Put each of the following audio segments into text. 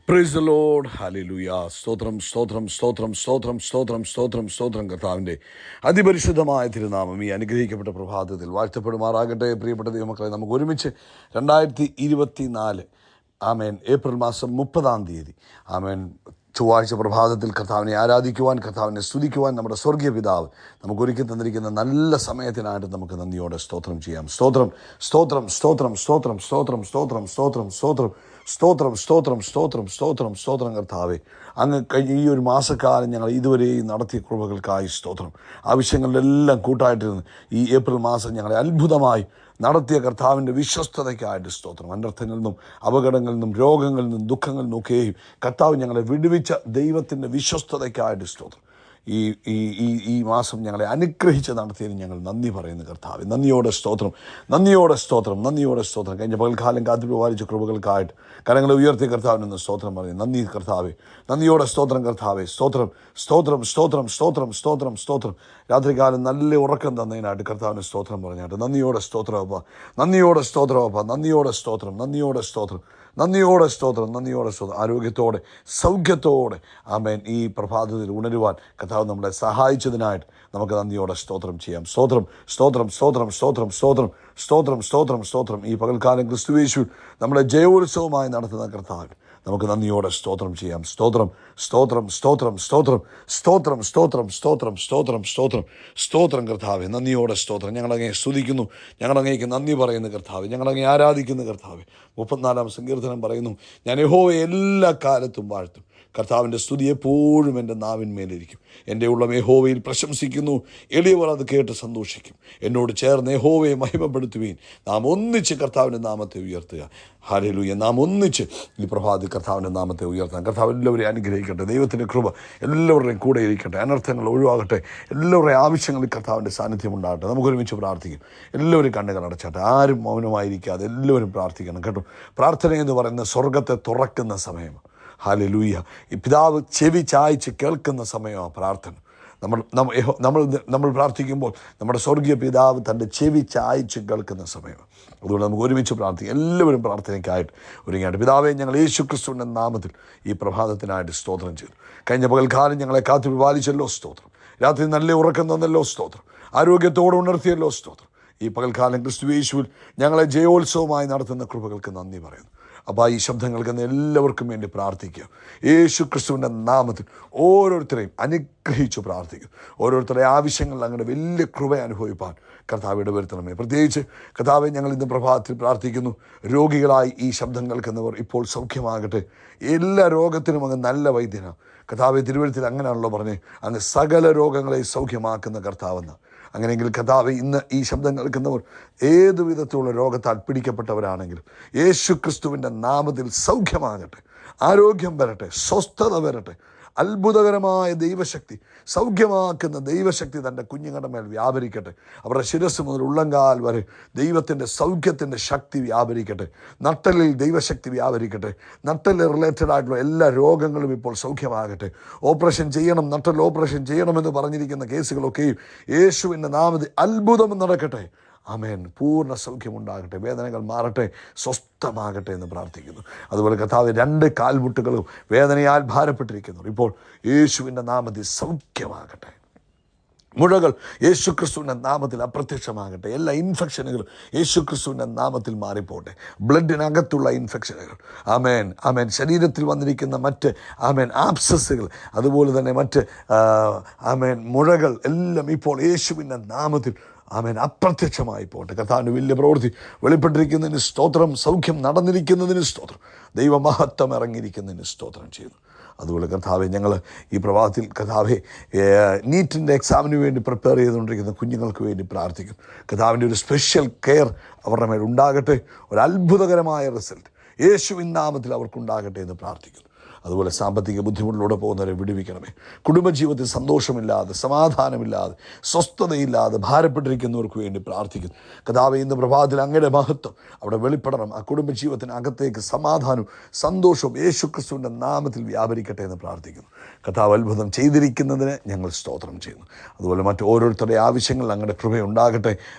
Praise the Lord. Hallelujah. സ്തോത്രം സ്തോത്രം സ്തോത്രം സ്തോത്രം സ്തോത്രം സ്തോത്രം സ്തോത്രം. കർത്താവിൻ്റെ അതിപരിശുദ്ധമായ തിരുനാമം ഈ അനുഗ്രഹിക്കപ്പെട്ട പ്രഭാതത്തിൽ വാഴ്ത്തപ്പെടുമാറാകട്ടെ. പ്രിയപ്പെട്ട ദൈവമക്കളെ, നമുക്ക് ഒരുമിച്ച് 2024 ആമേൻ ഏപ്രിൽ മാസം 30 ആമേൻ ചൊവ്വാഴ്ച പ്രഭാതത്തിൽ കർത്താവിനെ ആരാധിക്കുവാൻ, കർത്താവിനെ സ്തുതിക്കുവാൻ നമ്മുടെ സ്വർഗീയ പിതാവ് നമുക്ക് ഒരുക്കി തന്നിരിക്കുന്ന നല്ല സമയത്തിനായിട്ട് നമുക്ക് നന്ദിയോടെ സ്തോത്രം ചെയ്യാം. സ്തോത്രം സ്തോത്രം സ്തോത്രം സ്തോത്രം സ്തോത്രം സ്തോത്രം സ്തോത്രം സ്തോത്രം സ്തോത്രം സ്തോത്രം സ്തോത്രം സ്തോത്രം സ്തോത്രം. കർത്താവെ, അങ്ങ് കഴിഞ്ഞ ഈ ഒരു മാസക്കാലം ഞങ്ങൾ ഇതുവരെയും നടത്തിയ കൃപകൾക്കായി സ്തോത്രം. ആവശ്യങ്ങളിലെല്ലാം കൂട്ടായിട്ടിരുന്ന് ഈ ഏപ്രിൽ മാസം ഞങ്ങളെ അത്ഭുതമായി നടത്തിയ കർത്താവിൻ്റെ വിശ്വസ്തതയ്ക്കായിട്ട് സ്തോത്രം. അനർത്ഥങ്ങളിൽ നിന്നും അപകടങ്ങളിൽ നിന്നും രോഗങ്ങളിൽ നിന്നും ദുഃഖങ്ങളിൽ നിന്നൊക്കെയും കർത്താവ് ഞങ്ങളെ വിടുവിച്ച ദൈവത്തിൻ്റെ വിശ്വസ്തതയ്ക്കായിട്ട് സ്തോത്രം. ഈ ഈ ഈ ഈ മാസം ഞങ്ങളെ അനുഗ്രഹിച്ച് നടത്തിയതിന് ഞങ്ങൾ നന്ദി പറയുന്നു കർത്താവ്. നന്ദിയോടെ സ്തോത്രം, നന്ദിയോടെ സ്തോത്രം, നന്ദിയോടെ സ്തോത്രം. കഴിഞ്ഞ പകൽക്കാലം കാത്തുപാലിച്ച കൃപകൾക്കായിട്ട് കരങ്ങളെ ഉയർത്തിയ കർത്താവിനെന്ന് സ്തോത്രം പറയുന്നു. നന്ദി കർത്താവെ, നന്ദിയോടെ സ്തോത്രം കർത്താവെ. സ്തോത്രം സ്തോത്രം സ്തോത്രം സ്തോത്രം സ്തോത്രം സ്തോത്രം. രാത്രികാലം നല്ല ഉറക്കം തന്നതിനായിട്ട് കർത്താവിന് സ്തോത്രം പറഞ്ഞായിട്ട് നന്ദിയോടെ സ്തോത്രം അപ്പ, നന്ദിയോടെ സ്തോത്രം അപ്പ, നന്ദിയോടെ സ്തോത്രം, നന്ദിയോടെ സ്തോത്രം, നന്ദിയോടെ സ്തോത്രം, നന്ദിയോടെ സ്തോത്രം. ആരോഗ്യത്തോടെ സൗഖ്യത്തോടെ ആമേൻ ഈ പ്രഭാതത്തിൽ ഉണരുവാൻ കർത്താവ് നമ്മളെ സഹായിച്ചതിനായിട്ട് നമുക്ക് നന്ദിയോടെ സ്തോത്രം ചെയ്യാം. സ്തോത്രം സ്തോത്രം സ്തോത്രം സ്തോത്രം സ്തോത്രം സ്തോത്രം സ്തോത്രം സ്തോത്രം. ഈ പകൽക്കാലം ക്രിസ്തുയേശുവിൽ നമ്മളെ ജയോത്സവമായി നടത്തുന്ന കർത്താവ് നമുക്ക് നന്ദിയോടെ സ്തോത്രം ചെയ്യാം. സ്തോത്രം സ്തോത്രം സ്തോത്രം സ്തോത്രം സ്തോത്രം സ്തോത്രം സ്തോത്രം സ്തോത്രം സ്തോത്രം സ്തോത്രം. കർത്താവെ, നന്ദിയോടെ സ്തോത്രം. ഞങ്ങളങ്ങേ സ്തുതിക്കുന്നു, ഞങ്ങളങ്ങേക്ക് നന്ദി പറയുന്നു കർത്താവ്, ഞങ്ങളങ്ങേ ആരാധിക്കുന്നു കർത്താവ്. 34 സങ്കീർത്തനം പറയുന്നു, ഞാൻ യഹോവയെ എല്ലാ കാലത്തും വാഴ്ത്തും, കർത്താവിൻ്റെ സ്തുതി എപ്പോഴും എൻ്റെ നാവിന്മേലിരിക്കും. എൻ്റെ ഉള്ളം യഹോവയിൽ പ്രശംസിക്കുന്നു, എളിയവർ അത് കേട്ട് സന്തോഷിക്കും. എന്നോട് ചേർന്ന് യഹോവയെ മഹിമപ്പെടുത്തുവീൻ. നാം ഒന്നിച്ച് കർത്താവിൻ്റെ നാമത്തെ ഉയർത്തുക. ഹല്ലേലൂയ. നാം ഒന്നിച്ച് ഈ പ്രഭാതത്തിൽ കർത്താവിൻ്റെ നാമത്തെ ഉയർത്താം. കർത്താവ് എല്ലാവരെയും അനുഗ്രഹിക്കട്ടെ. ദൈവത്തിൻ്റെ കൃപ എല്ലാവരുടെയും കൂടെ ഇരിക്കട്ടെ. അനർത്ഥങ്ങൾ ഒഴിവാകട്ടെ. എല്ലാവരുടെയും ആവശ്യങ്ങളിൽ കർത്താവിൻ്റെ സാന്നിധ്യം ഉണ്ടാകട്ടെ. നമുക്കൊരുമിച്ച് പ്രാർത്ഥിക്കും. എല്ലാവരും കണ്ണുകൾ അടച്ചാട്ടെ. ആരും മൗനമായിരിക്കാതെ എല്ലാവരും പ്രാർത്ഥിക്കണം കേട്ടോ. പ്രാർത്ഥന എന്ന് പറയുന്ന സ്വർഗത്തെ തുറക്കുന്ന സമയം. ഹല്ലേലൂയ. ഈ പിതാവ് ചെവി ചായ്ച്ച് കേൾക്കുന്ന സമയമാണ് പ്രാർത്ഥന. നമ്മൾ പ്രാർത്ഥിക്കുമ്പോൾ നമ്മുടെ സ്വർഗീയ പിതാവ് തൻ്റെ ചെവി ചായ്ച്ച് കേൾക്കുന്ന സമയമാണ്. അതുകൊണ്ട് നമുക്ക് ഒരുമിച്ച് പ്രാർത്ഥിക്കാം. എല്ലാവരും പ്രാർത്ഥനയ്ക്കായിട്ട് ഒരുങ്ങിയായിട്ട്. പിതാവേ, ഞങ്ങൾ യേശുക്രിസ്തുവിൻ്റെ നാമത്തിൽ ഈ പ്രഭാതത്തിനായിട്ട് സ്തോത്രം ചെയ്തു. കഴിഞ്ഞ പകൽക്കാലം ഞങ്ങളെ കാത്തു പരിപാലിച്ചല്ലോ സ്തോത്രം. രാത്രി നല്ല ഉറക്കം തന്നല്ലോ സ്തോത്രം. ആരോഗ്യത്തോടെ ഉണർത്തിയല്ലോ സ്തോത്രം. ഈ പകൽക്കാലം ക്രിസ്തുയേശുവിൽ ഞങ്ങളെ ജയോത്സവമായി നടത്തുന്ന കൃപകൾക്ക് നന്ദി പറയുന്നു. അപ്പോൾ ഈ ശബ്ദങ്ങൾക്ക് എല്ലാവർക്കും വേണ്ടി പ്രാർത്ഥിക്കുക. യേശു ക്രിസ്തുവിൻ്റെ നാമത്തിൽ ഓരോരുത്തരെയും അനുഗ്രഹിച്ചു പ്രാർത്ഥിക്കും. ഓരോരുത്തരുടെ ആവശ്യങ്ങളിൽ അങ്ങനെ വലിയ കൃപ അനുഭവിപ്പാൻ കർത്താവ് ഇടവരുത്തണമേ. പ്രത്യേകിച്ച് കർത്താവെ, ഞങ്ങൾ ഇന്ന് പ്രഭാതത്തിൽ പ്രാർത്ഥിക്കുന്നു. രോഗികളായി ഈ ശബ്ദം കേൾക്കുന്നവർ ഇപ്പോൾ സൗഖ്യമാകട്ടെ. എല്ലാ രോഗത്തിനും അങ്ങ് നല്ല വൈദ്യനാണ് കർത്താവെ. തിരുവഴുത്തിൽ അങ്ങനെയാണല്ലോ പറഞ്ഞത്, അങ്ങ് സകല രോഗങ്ങളെ സൗഖ്യമാക്കുന്ന കർത്താവെന്ന്. അങ്ങനെയെങ്കിൽ കർത്താവെ, ഇന്ന് ഈ ശബ്ദം കേൾക്കുന്നവർ ഏതു വിധത്തിലുള്ള രോഗത്താൽ പിടിക്കപ്പെട്ടവരാണെങ്കിലും യേശു ക്രിസ്തുവിൻ്റെ നാമത്തിൽ സൗഖ്യമാകട്ടെ, ആരോഗ്യം വരട്ടെ, സ്വസ്ഥത വരട്ടെ. അത്ഭുതകരമായ ദൈവശക്തി, സൗഖ്യമാക്കുന്ന ദൈവശക്തി തൻ്റെ കുഞ്ഞുങ്ങളുടെ മേൽ വ്യാപരിക്കട്ടെ. അവരുടെ ശിരസ് മുതൽ ഉള്ളങ്കാൽ വരെ ദൈവത്തിൻ്റെ സൗഖ്യത്തിൻ്റെ ശക്തി വ്യാപരിക്കട്ടെ. നട്ടലിൽ ദൈവശക്തി വ്യാപരിക്കട്ടെ. നട്ടലിൽ റിലേറ്റഡ് ആയിട്ടുള്ള എല്ലാ രോഗങ്ങളും ഇപ്പോൾ സൗഖ്യമാകട്ടെ. ഓപ്പറേഷൻ ചെയ്യണം, നട്ടൽ ഓപ്പറേഷൻ ചെയ്യണമെന്ന് പറഞ്ഞിരിക്കുന്ന കേസുകളൊക്കെയും യേശുവിൻ്റെ നാമത്തിൽ അത്ഭുതം നടക്കട്ടെ. ആമേൻ. പൂർണ്ണ സൗഖ്യമുണ്ടാകട്ടെ. വേദനകൾ മാറട്ടെ, സ്വസ്ഥമാകട്ടെ എന്ന് പ്രാർത്ഥിക്കുന്നു. അതുപോലെ കർത്താവ്, 2 കാൽമുട്ടുകളും വേദനയാൽ ഭാരപ്പെട്ടിരിക്കുന്നു, ഇപ്പോൾ യേശുവിൻ്റെ നാമത്തിൽ സൗഖ്യമാകട്ടെ. മുഴകൾ യേശുക്രിസ്തുവിൻ്റെ നാമത്തിൽ അപ്രത്യക്ഷമാകട്ടെ. എല്ലാ ഇൻഫെക്ഷനുകളും യേശുക്രിസ്തുവിൻ്റെ നാമത്തിൽ മാറിപ്പോട്ടെ. ബ്ലഡിനകത്തുള്ള ഇൻഫെക്ഷനുകൾ, ആമേൻ ആമേൻ. ശരീരത്തിൽ വന്നിരിക്കുന്ന മറ്റ് ആമേൻ ആബ്സസുകൾ, അതുപോലെ തന്നെ മറ്റ് ആമേൻ മുഴകൾ എല്ലാം ഇപ്പോൾ യേശുവിൻ്റെ നാമത്തിൽ ആമേൻ അപ്രത്യക്ഷമായി പോട്ടെ. കർത്താവിൻ്റെ വലിയ പ്രവൃത്തി വെളിപ്പെട്ടിരിക്കുന്നതിന് സ്തോത്രം. സൗഖ്യം നടന്നിരിക്കുന്നതിന് സ്തോത്രം. ദൈവമഹത്വം ഇറങ്ങിയിരിക്കുന്നതിന് സ്തോത്രം ചെയ്യുന്നു. അതുപോലെ കർത്താവെ, ഞങ്ങൾ ഈ പ്രഭാതത്തിൽ കർത്താവെ നീറ്റിൻ്റെ എക്സാമിന് വേണ്ടി പ്രിപ്പയർ ചെയ്തുകൊണ്ടിരിക്കുന്ന കുഞ്ഞുങ്ങൾക്ക് വേണ്ടി പ്രാർത്ഥിക്കും. കർത്താവിൻ്റെ ഒരു സ്പെഷ്യൽ കെയർ അവരുടെ മേൽ ഉണ്ടാകട്ടെ. ഒരു അത്ഭുതകരമായ റിസൾട്ട് യേശുവിൻ നാമത്തിൽ അവർക്കുണ്ടാകട്ടെ എന്ന് പ്രാർത്ഥിക്കുന്നു. അതുപോലെ സാമ്പത്തിക ബുദ്ധിമുട്ടിലൂടെ പോകുന്നവരെ വിടുവിക്കണമേ. കുടുംബജീവിതത്തിൽ സന്തോഷമില്ലാതെ, സമാധാനമില്ലാതെ, സ്വസ്ഥതയില്ലാതെ ഭാരപ്പെട്ടിരിക്കുന്നവർക്ക് വേണ്ടി പ്രാർത്ഥിക്കുന്നു. കർത്താവേ, ഇന്ന് പ്രഭാതത്തിൽ അങ്ങയുടെ മഹത്വം അവിടെ വെളിപ്പെടണം. ആ കുടുംബജീവിതത്തിനകത്തേക്ക് സമാധാനവും സന്തോഷവും യേശുക്രിസ്തുവിൻ്റെ നാമത്തിൽ വ്യാപരിക്കട്ടെ എന്ന് പ്രാർത്ഥിക്കുന്നു. കർത്താവ് അത്ഭുതം ചെയ്തിരിക്കുന്നതിന് ഞങ്ങൾ സ്തോത്രം ചെയ്യുന്നു. അതുപോലെ മറ്റ് ഓരോരുത്തരുടെ ആവശ്യങ്ങളിൽ അങ്ങയുടെ കൃപയുണ്ടാകട്ടെ.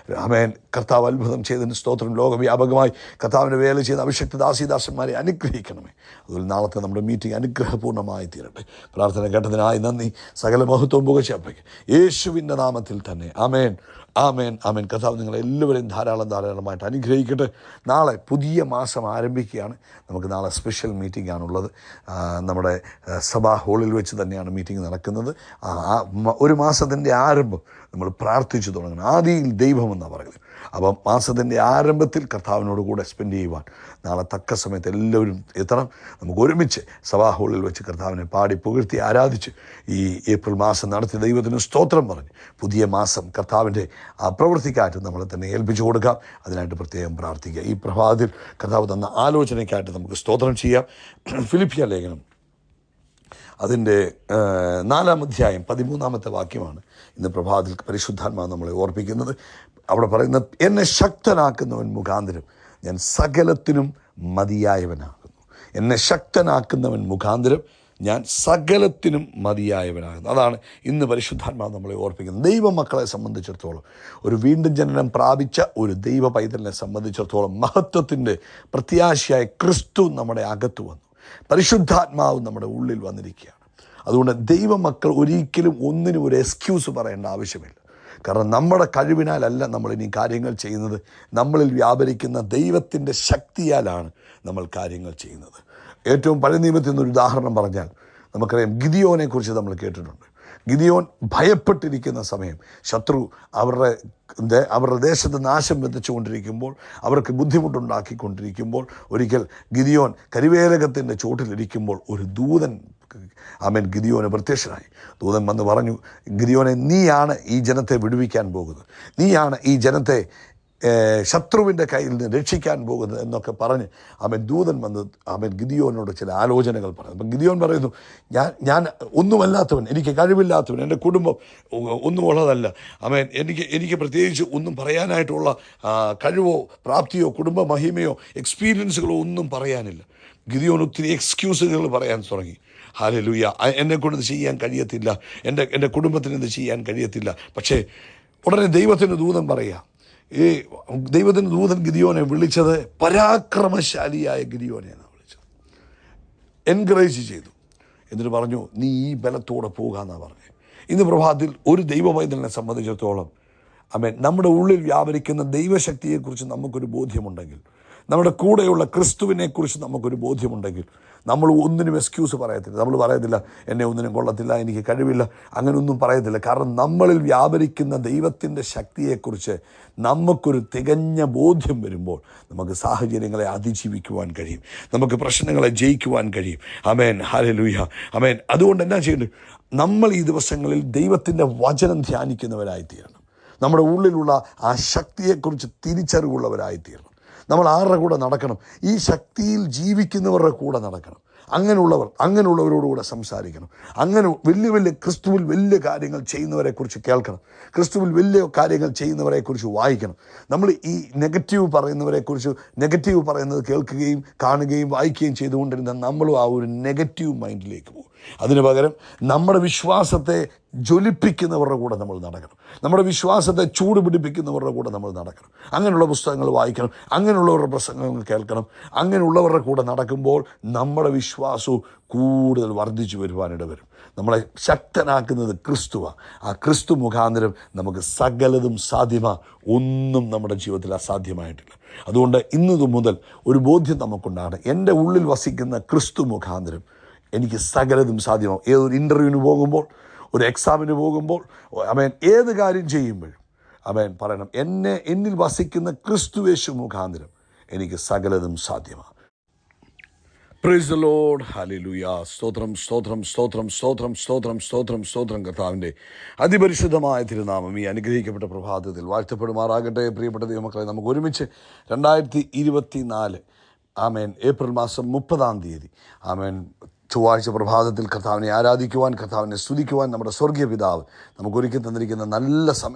ആമേൻ. കർത്താവ് അത്ഭുതം ചെയ്തതിന് സ്തോത്രം. ലോകവ്യാപകമായി കർത്താവിൻ്റെ വേല ചെയ്ത അഭിഷക്ത ദാസീദാസന്മാരെ അനുഗ്രഹിക്കണമേ. അതുപോലെ നാളത്തെ നമ്മുടെ മീറ്റിംഗ് അനുഗ്രഹപൂർണ്ണമായി തീരട്ടെ. പ്രാർത്ഥന കേട്ടതിനായി നന്ദി. സകല മഹത്വവും പുകഴ്ചയ്ക്ക് യേശുവിൻ്റെ നാമത്തിൽ തന്നെ. ആമേൻ, ആമേൻ, ആമേൻ. കർത്താവ് നിങ്ങളെല്ലാവരെയും ധാരാളമായിട്ട് അനുഗ്രഹിക്കട്ടെ. നാളെ പുതിയ മാസം ആരംഭിക്കുകയാണ്. നമുക്ക് നാളെ സ്പെഷ്യൽ മീറ്റിംഗ് ആണുള്ളത്. നമ്മുടെ സഭാ ഹാളിൽ വെച്ച് തന്നെയാണ് മീറ്റിംഗ് നടക്കുന്നത്. ഒരു മാസത്തിൻ്റെ ആരംഭം നമ്മൾ പ്രാർത്ഥിച്ചു തുടങ്ങണം. ആദിയിൽ ദൈവമെന്നാണ് പറയുന്നത്. അപ്പം മാസത്തിൻ്റെ ആരംഭത്തിൽ കർത്താവിനോട് കൂടെ സ്പെൻഡ് ചെയ്യുവാൻ നാളെ തക്ക സമയത്ത് എല്ലാവരും എത്തണം. നമുക്ക് ഒരുമിച്ച് സഭാ ഹാളിൽ വെച്ച് കർത്താവിനെ പാടി പുകഴ്ത്തി ആരാധിച്ച് ഈ ഏപ്രിൽ മാസം നടത്തി ദൈവത്തിന് സ്തോത്രം പറഞ്ഞ് പുതിയ മാസം കർത്താവിൻ്റെ ആ പ്രവൃത്തിക്കായിട്ട് നമ്മളെ തന്നെ ഏൽപ്പിച്ചു കൊടുക്കാം. അതിനായിട്ട് പ്രത്യേകം പ്രാർത്ഥിക്കുക. ഈ പ്രഭാതത്തിൽ കർത്താവ് തന്ന ആലോചനയ്ക്കായിട്ട് നമുക്ക് സ്തോത്രം ചെയ്യാം. ഫിലിപ്പിയ ലേഖനം അതിൻ്റെ 4-ാം അധ്യായം 13-ാമത്തെ വാക്യമാണ് ഇന്ന് പ്രഭാതത്തിൽ പരിശുദ്ധാത്മാവ് നമ്മളെ ഓർപ്പിക്കുന്നത്. അവിടെ പറയുന്നത്, എന്നെ ശക്തനാക്കുന്നവൻ മുഖാന്തരം ഞാൻ സകലത്തിനും മതിയായവനാകുന്നു. എന്നെ ശക്തനാക്കുന്നവൻ മുഖാന്തരം ഞാൻ സകലത്തിനും മതിയായവനാകുന്നു. അതാണ് ഇന്ന് പരിശുദ്ധാത്മാവ് നമ്മളെ ഓർപ്പിക്കുന്നത്. ദൈവമക്കളെ സംബന്ധിച്ചിടത്തോളം, ഒരു വീണ്ടും ജനനം പ്രാപിച്ച ഒരു ദൈവ പൈതലിനെ സംബന്ധിച്ചിടത്തോളം മഹത്വത്തിൻ്റെ പ്രത്യാശയായ ക്രിസ്തു നമ്മുടെ അകത്ത് വന്നു. പരിശുദ്ധാത്മാവ് നമ്മുടെ ഉള്ളിൽ വന്നിരിക്കുകയാണ്. അതുകൊണ്ട് ദൈവമക്കൾ ഒരിക്കലും ഒന്നിനും ഒരു എക്സ്ക്യൂസ് പറയേണ്ട ആവശ്യമില്ല. കാരണം നമ്മുടെ കഴിവിനാലല്ല നമ്മൾ ഇനി കാര്യങ്ങൾ ചെയ്യുന്നത്. നമ്മളിൽ വ്യാപരിക്കുന്ന ദൈവത്തിൻ്റെ ശക്തിയാലാണ് നമ്മൾ കാര്യങ്ങൾ ചെയ്യുന്നത്. ഏറ്റവും പഴയ നിയമത്തിൽ നിന്നൊരു ഉദാഹരണം പറഞ്ഞാൽ നമുക്കറിയാം, ഗിദിയോനെക്കുറിച്ച് നമ്മൾ കേട്ടിട്ടുണ്ട്. ഗിദിയോൻ ഭയപ്പെട്ടിരിക്കുന്ന സമയം, ശത്രു അവരുടെ ദേശത്ത് നാശം വിതച്ചുകൊണ്ടിരിക്കുമ്പോൾ, അവർക്ക് ബുദ്ധിമുട്ടുണ്ടാക്കിക്കൊണ്ടിരിക്കുമ്പോൾ, ഒരിക്കൽ ഗിദിയോൻ കരിവേലകത്തിൻ്റെ ചോട്ടിലിരിക്കുമ്പോൾ ഒരു ദൂതൻ ഗിദിയോന് പ്രത്യക്ഷനായി. ദൂതൻ വന്ന് പറഞ്ഞു, ഗിദിയോനെ, നീയാണ് ഈ ജനത്തെ വിടുവിക്കാൻ പോകുന്നത്, നീയാണ് ഈ ജനത്തെ ശത്രുവിൻ്റെ കയ്യിൽ നിന്ന് രക്ഷിക്കാൻ പോകുന്നത് എന്നൊക്കെ പറഞ്ഞ് ദൂതൻ വന്ന് ഗിദിയോനോട് ചില ആലോചനകൾ പറഞ്ഞു. അപ്പം ഗിദിയോൻ പറയുന്നു, ഞാൻ ഒന്നുമല്ലാത്തവൻ, എനിക്ക് കഴിവില്ലാത്തവൻ, എൻ്റെ കുടുംബം ഒന്നുമുള്ളതല്ല. എനിക്ക് പ്രത്യേകിച്ച് ഒന്നും പറയാനായിട്ടുള്ള കഴിവോ പ്രാപ്തിയോ കുടുംബ മഹിമയോ എക്സ്പീരിയൻസുകളോ ഒന്നും പറയാനില്ല. ഗിദിയോൻ ഒത്തിരി എക്സ്ക്യൂസുകൾ പറയാൻ തുടങ്ങി. ഹല്ലേലൂയ, എന്നെക്കൊണ്ട് ഇത് ചെയ്യാൻ കഴിയത്തില്ല, എൻ്റെ കുടുംബത്തിന് ഇത് ചെയ്യാൻ കഴിയത്തില്ല. പക്ഷേ ഉടനെ ദൈവത്തിന് ദൂതൻ പറയുക, ദൈവത്തിൻ്റെ ദൂതൻ ഗിദിയോനെ വിളിച്ചത് പരാക്രമശാലിയായ ഗിദിയോനെ എന്നാണ് വിളിച്ചത്. എൻകറേജ് ചെയ്തു. എന്നിട്ട് പറഞ്ഞു, നീ ഈ ബലത്തോടെ പോകാമെന്നാണ് പറഞ്ഞത്. ഇന്ന് പ്രഭാതത്തിൽ ഒരു ദൈവപൈതലിനെ സംബന്ധിച്ചിടത്തോളം നമ്മുടെ ഉള്ളിൽ വ്യാപരിക്കുന്ന ദൈവശക്തിയെക്കുറിച്ച് നമുക്കൊരു ബോധ്യമുണ്ടെങ്കിൽ, നമ്മുടെ കൂടെയുള്ള ക്രിസ്തുവിനെക്കുറിച്ച് നമുക്കൊരു ബോധ്യമുണ്ടെങ്കിൽ, നമ്മൾ ഒന്നിനും എക്സ്ക്യൂസ് പറയത്തില്ല. നമ്മൾ പറയത്തില്ല, എന്നെ ഒന്നിനും കൊള്ളത്തില്ല, എനിക്ക് കഴിവില്ല, അങ്ങനെയൊന്നും പറയത്തില്ല. കാരണം നമ്മളിൽ വ്യാപരിക്കുന്ന ദൈവത്തിൻ്റെ ശക്തിയെക്കുറിച്ച് നമുക്കൊരു തികഞ്ഞ ബോധ്യം വരുമ്പോൾ നമുക്ക് സാഹചര്യങ്ങളെ അതിജീവിക്കുവാൻ കഴിയും, നമുക്ക് പ്രശ്നങ്ങളെ ജയിക്കുവാൻ കഴിയും. ആമേൻ, ഹല്ലേലൂയ, ആമേൻ. അതുകൊണ്ട് എന്നാ ചെയ്യേണ്ടത്? നമ്മൾ ഈ ദിവസങ്ങളിൽ ദൈവത്തിൻ്റെ വചനം ധ്യാനിക്കുന്നവരായിത്തീരണം. നമ്മുടെ ഉള്ളിലുള്ള ആ ശക്തിയെക്കുറിച്ച് തിരിച്ചറിവുള്ളവരായിത്തീരണം. നമ്മൾ ആരുടെ കൂടെ നടക്കണം? ഈ ശക്തിയിൽ ജീവിക്കുന്നവരുടെ കൂടെ നടക്കണം. അങ്ങനെയുള്ളവരോടുകൂടെ സംസാരിക്കണം. അങ്ങനെ വലിയ ക്രിസ്തുവിൽ വലിയ കാര്യങ്ങൾ ചെയ്യുന്നവരെക്കുറിച്ച് കേൾക്കണം. ക്രിസ്തുവിൽ വലിയ കാര്യങ്ങൾ ചെയ്യുന്നവരെക്കുറിച്ച് വായിക്കണം. നമ്മൾ ഈ നെഗറ്റീവ് പറയുന്നത് കേൾക്കുകയും കാണുകയും വായിക്കുകയും ചെയ്തുകൊണ്ടിരുന്ന നമ്മളും ആ ഒരു നെഗറ്റീവ് മൈൻഡിലേക്ക് പോകും. അതിന് പകരം നമ്മുടെ വിശ്വാസത്തെ ജ്വലിപ്പിക്കുന്നവരുടെ കൂടെ നമ്മൾ നടക്കണം. നമ്മുടെ വിശ്വാസത്തെ ചൂട് പിടിപ്പിക്കുന്നവരുടെ കൂടെ നമ്മൾ നടക്കണം. അങ്ങനെയുള്ള പുസ്തകങ്ങൾ വായിക്കണം, അങ്ങനെയുള്ളവരുടെ പ്രസംഗങ്ങൾ കേൾക്കണം. അങ്ങനെയുള്ളവരുടെ കൂടെ നടക്കുമ്പോൾ നമ്മുടെ വിശ്വാസവും കൂടുതൽ വർദ്ധിച്ചു വരുവാനിട വരും. നമ്മളെ ശക്തനാക്കുന്നത് ക്രിസ്തുവാണ്. ആ ക്രിസ്തു മുഖാന്തരം നമുക്ക് സകലതും സാധ്യമാണ്. ഒന്നും നമ്മുടെ ജീവിതത്തിൽ അസാധ്യമായിട്ടില്ല. അതുകൊണ്ട് ഇന്നു മുതൽ ഒരു ബോധ്യം നമുക്കുണ്ടാകണം, എൻ്റെ ഉള്ളിൽ വസിക്കുന്ന ക്രിസ്തു മുഖാന്തരം എനിക്ക് സകലതും സാധ്യമാവും. ഏതൊരു ഇൻ്റർവ്യൂവിന് പോകുമ്പോൾ, ഒരു എക്സാമിന് പോകുമ്പോൾ, ഏത് കാര്യം ചെയ്യുമ്പോഴും പറയണം, എന്നിൽ വസിക്കുന്ന ക്രിസ്തുയേശു മുഖാന്തരം എനിക്ക് സകലതും സാധ്യമാണ്. Praise the Lord, hallelujah. സ്തോത്രം, സ്തോത്രം, സ്തോത്രം, സ്തോത്രം, സ്തോത്രം, സ്തോത്രം, സ്തോത്രം. കർത്താവിൻ്റെ അതിപരിശുദ്ധമായ തിരുനാമം ഈ അനുഗ്രഹിക്കപ്പെട്ട പ്രഭാതത്തിൽ വാഴ്ത്തപ്പെടുമാറാകട്ടെ. പ്രിയപ്പെട്ട ദൈവമക്കളെ, നമുക്ക് ഒരുമിച്ച് 2024 ഏപ്രിൽ മാസം 30-ാം തീയതി ചൊവ്വാഴ്ച പ്രഭാതത്തിൽ കർത്താവിനെ ആരാധിക്കുവാൻ, കർത്താവിനെ സ്തുതിക്കുവാൻ നമ്മുടെ സ്വർഗീയ പിതാവ് നമുക്ക് ഒരുക്കി തന്നിരിക്കുന്ന നല്ല സമയം